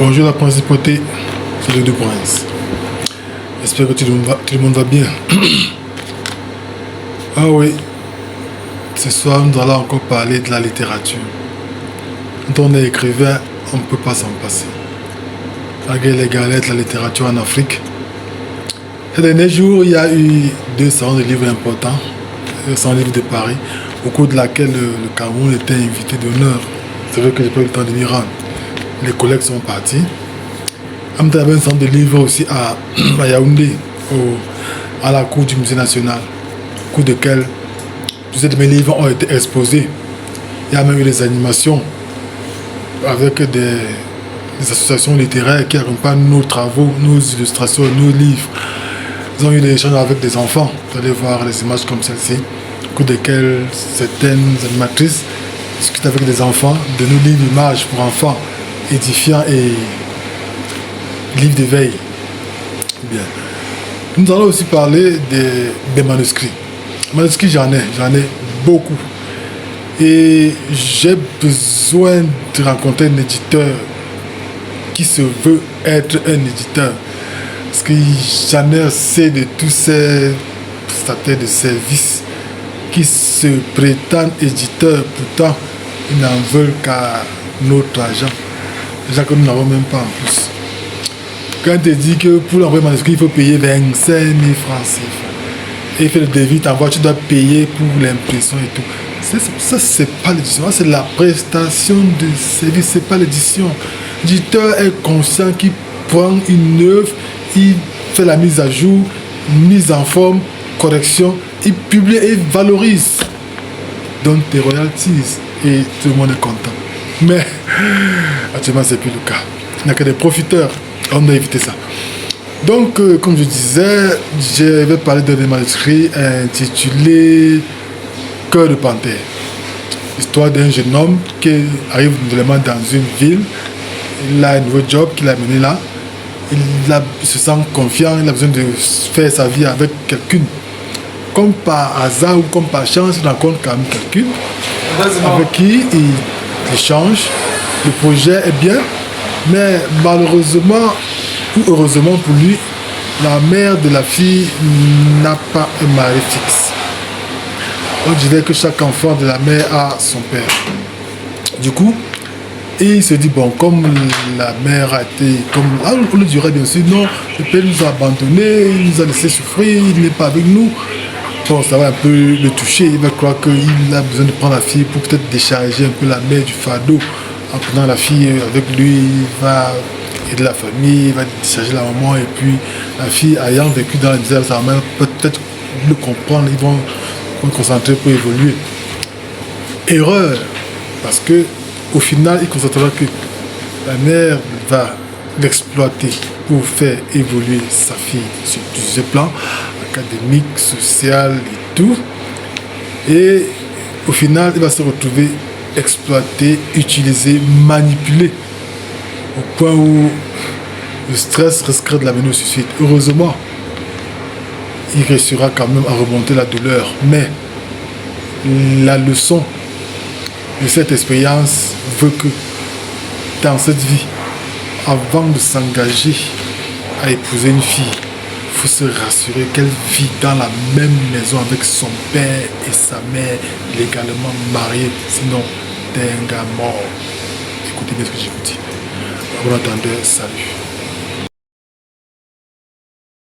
Bonjour la principauté, c'est le deux princes. J'espère que tout le monde va bien. Ah oui, ce soir nous allons encore parler de la littérature. Quand on est écrivain, on ne peut pas s'en passer. Malgré les galettes, la littérature en Afrique. Ces derniers jours, il y a eu 200 livres importants, 200 livres de Paris, au cours de laquelle le Cameroun était invité d'honneur. C'est vrai que j'ai pas eu le temps de m'y rendre. Les collègues sont partis. Il y avait un centre de livres aussi à Yaoundé, à la cour du musée national, au cours duquel plusieurs de mes livres ont été exposés. Il y a même eu des animations avec des associations littéraires qui accompagnent nos travaux, nos illustrations, nos livres. Ils ont eu des échanges avec des enfants. Vous allez voir les images comme celle-ci, au cours desquelles certaines animatrices discutent avec des enfants de nos livres images pour enfants édifiants et livres d'éveil. Bien. Nous allons aussi parler des manuscrits. Manuscrits, j'en ai beaucoup. Et j'ai besoin de rencontrer un éditeur qui se veut être un éditeur. Parce que j'en ai assez de tous ces prestataires de services qui se prétendent éditeurs, pourtant ils n'en veulent qu'à notre argent. Déjà que nous n'avons même pas en plus. Quand tu dis que pour l'envoyer manuscrit, il faut payer 25 000 francs CFA. Et il fait le devis, t'envoies, tu dois payer pour l'impression et tout. Ça, c'est pas l'édition, c'est la prestation de service, c'est pas l'édition. L'éditeur est conscient qu'il prend une œuvre, il fait la mise à jour, mise en forme, correction, il publie et il valorise. Donne tes royalties et tout le monde est content. Mais actuellement, c'est plus le cas. Il n'y a que des profiteurs. On doit éviter ça. Donc, comme je disais, je vais parler d'un manuscrit intitulé Cœur de panthère. L'histoire d'un jeune homme qui arrive nouvellement dans une ville. Il a un nouveau job qu'il a mené là. Il se sent confiant, il a besoin de faire sa vie avec quelqu'un. Comme par hasard ou comme par chance, il rencontre quand même quelqu'un avec qui il échange. Le projet est bien, mais malheureusement ou heureusement pour lui, la mère de la fille n'a pas un mari fixe. On dirait que chaque enfant de la mère a son père. Du coup, il se dit, bon, comme la mère a été... on le dirait bien sûr, non, le père nous a abandonnés, il nous a laissé souffrir, il n'est pas avec nous. Bon, ça va un peu le toucher, il va croire qu'il a besoin de prendre la fille pour peut-être décharger un peu la mère du fardeau. En prenant la fille avec lui, il va aider la famille, il va décharger la maman, et puis la fille ayant vécu dans la misère, sa mère peut-être le comprendre, ils vont se concentrer pour évoluer. Erreur, parce que au final, il constatera que la mère va l'exploiter pour faire évoluer sa fille sur plusieurs plans, académique, social et tout. Et au final, il va se retrouver exploité, utilisé, manipulé, au point où le stress risquerait de l'amener au suicide. Heureusement, il réussira quand même à remonter la douleur. Mais la leçon de cette expérience veut que dans cette vie, avant de s'engager à épouser une fille, il faut se rassurer qu'elle vit dans la même maison avec son père et sa mère légalement mariés. Sinon, t'es un gars mort. Écoutez bien ce que je vous dis. À bon entendeur, salut.